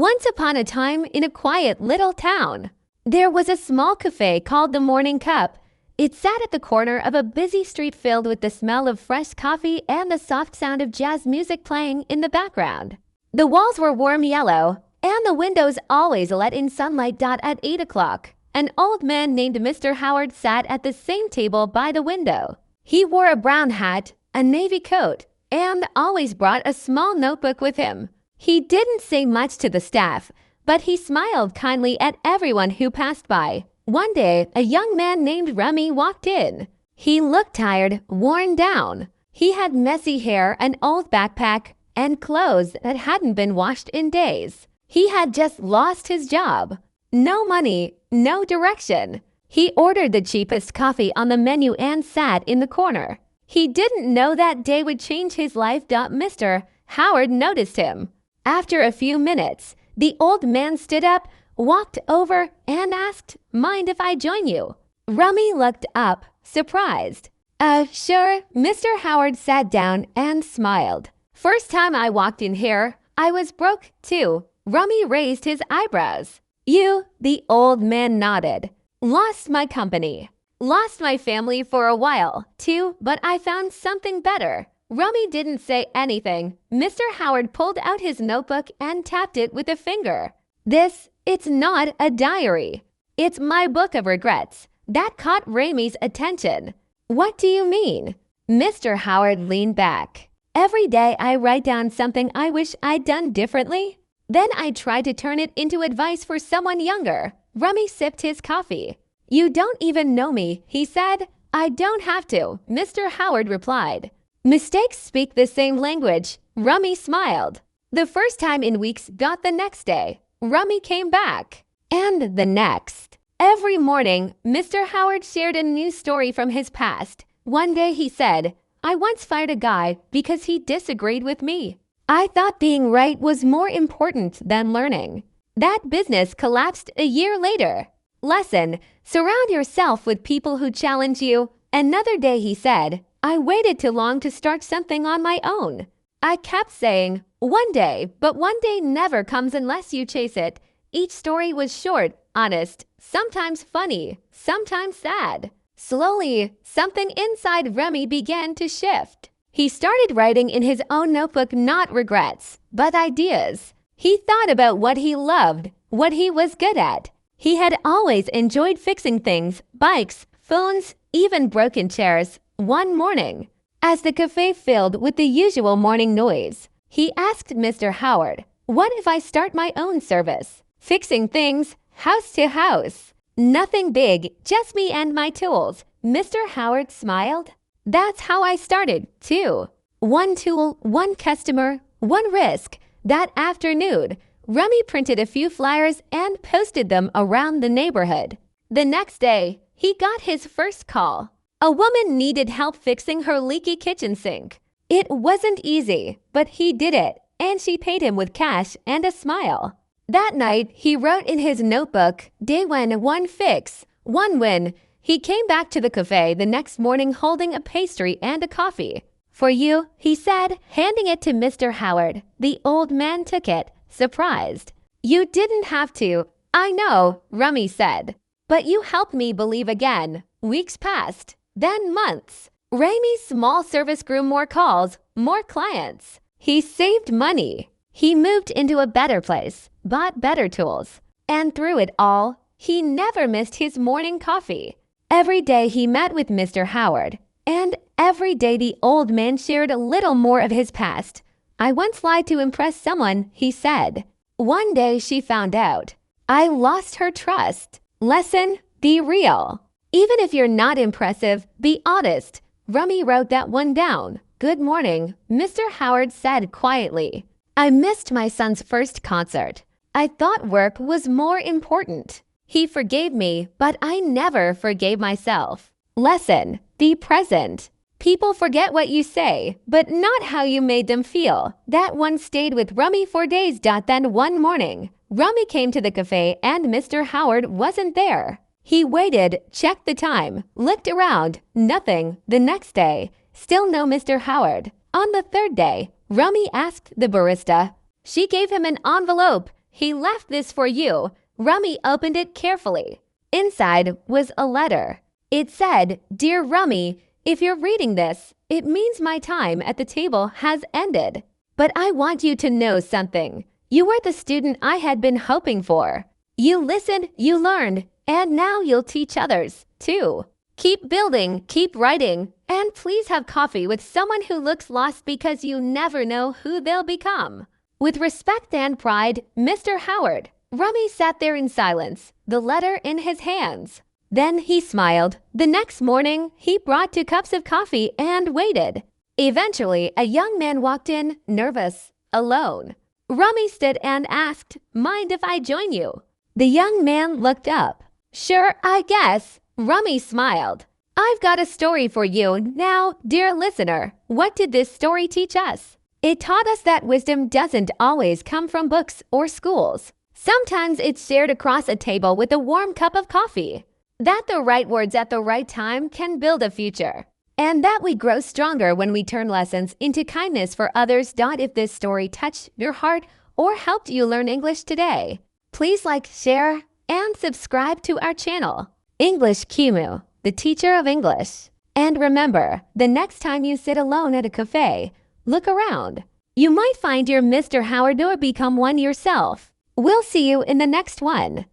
Once upon a time in a quiet little town, there was a small cafe called the Morning Cup. It sat at the corner of a busy street filled with the smell of fresh coffee and the soft sound of jazz music playing in the background. The walls were warm yellow, and the windows always let in sunlight. At 8 o'clock, an old man named Mr. Howard sat at the same table by the window. He wore a brown hat, a navy coat, and always brought a small notebook with him. He didn't say much to the staff, but he smiled kindly at everyone who passed by. One day, a young man named Remy walked in. He looked tired, worn down. He had messy hair, an old backpack, and clothes that hadn't been washed in days. He had just lost his job. No money, no direction. He ordered the cheapest coffee on the menu and sat in the corner. He didn't know that day would change his life. Mr. Howard noticed him. After a few minutes, the old man stood up, walked over, and asked, "Mind if I join you?" Remy looked up, surprised. Sure." Mr. Howard sat down and smiled. "First time I walked in here, I was broke too." Remy raised his eyebrows. "You?" The old man nodded. "Lost my company. Lost my family for a while, too, but I found something better." Remy didn't say anything. Mr. Howard pulled out his notebook and tapped it with a finger. It's not a diary. It's my book of regrets." That caught Remy's attention. "What do you mean?" Mr. Howard leaned back. "Every day I write down something I wish I'd done differently. Then I try to turn it into advice for someone younger." Remy sipped his coffee. "You don't even know me," he said. "I don't have to," Mr. Howard replied. "Mistakes speak the same language." Remy smiled. The first time in weeks got the next day. Remy came back. And the next. Every morning, Mr. Howard shared a new story from his past. One day he said, "I once fired a guy because he disagreed with me. I thought being right was more important than learning." That business collapsed a year later. Lesson: surround yourself with people who challenge you. Another day he said, "I waited too long to start something on my own. I kept saying, one day, but one day never comes unless you chase it." Each story was short, honest, sometimes funny, sometimes sad. Slowly, something inside Remy began to shift. He started writing in his own notebook not regrets, but ideas. He thought about what he loved, what he was good at. He had always enjoyed fixing things, bikes, phones, even broken chairs. One morning, as the cafe filled with the usual morning noise, he asked Mr. Howard, "What if I start my own service? Fixing things, house to house. Nothing big, just me and my tools." Mr. Howard smiled. "That's how I started, too. One tool, one customer, one risk." That afternoon, Remy printed a few flyers and posted them around the neighborhood. The next day, he got his first call. A woman needed help fixing her leaky kitchen sink. It wasn't easy, but he did it, and she paid him with cash and a smile. That night, he wrote in his notebook, "Day 1, one fix, one win." He came back to the cafe the next morning holding a pastry and a coffee. "For you," he said, handing it to Mr. Howard. The old man took it, surprised. "You didn't have to." "I know," Remy said. "But you helped me believe again." Weeks passed. Then months. Remy's small service grew, more calls, more clients. He saved money. He moved into a better place, bought better tools. And through it all, he never missed his morning coffee. Every day he met with Mr. Howard. And every day the old man shared a little more of his past. "I once lied to impress someone," he said. One day she found out. "I lost her trust." Lesson: be real. Even if you're not impressive, be honest. Remy wrote that one down. "Good morning," Mr. Howard said quietly. "I missed my son's first concert. I thought work was more important. He forgave me, but I never forgave myself." Lesson: be present. People forget what you say, but not how you made them feel. That one stayed with Remy for days. Then one morning, Remy came to the cafe and Mr. Howard wasn't there. He waited, checked the time, looked around, nothing. The next day, still no Mr. Howard. On the third day, Remy asked the barista. She gave him an envelope. He left this for you." Rummy opened it carefully. Inside was a letter. It said, "Dear Rummy, if you're reading this, it means my time at the table has ended. But I want you to know something. You were the student I had been hoping for. You listened, you learned, and now you'll teach others, too. Keep building, keep writing, and please have coffee with someone who looks lost because you never know who they'll become. With respect and pride, Mr. Howard." Rummy sat there in silence, the letter in his hands. Then he smiled. The next morning, he brought 2 cups of coffee and waited. Eventually, a young man walked in, nervous, alone. Rummy stood and asked, "Mind if I join you?" The young man looked up. "Sure, I guess." Rummy smiled. "I've got a story for you. Now, dear listener, what did this story teach us? It taught us that wisdom doesn't always come from books or schools. Sometimes it's shared across a table with a warm cup of coffee. That the right words at the right time can build a future. And that we grow stronger when we turn lessons into kindness for others. If this story touched your heart or helped you learn English today, please like, share, and subscribe to our channel. English Kimu, the teacher of English. And remember, the next time you sit alone at a cafe, look around. You might find your Mr. Howard or become one yourself. We'll see you in the next one.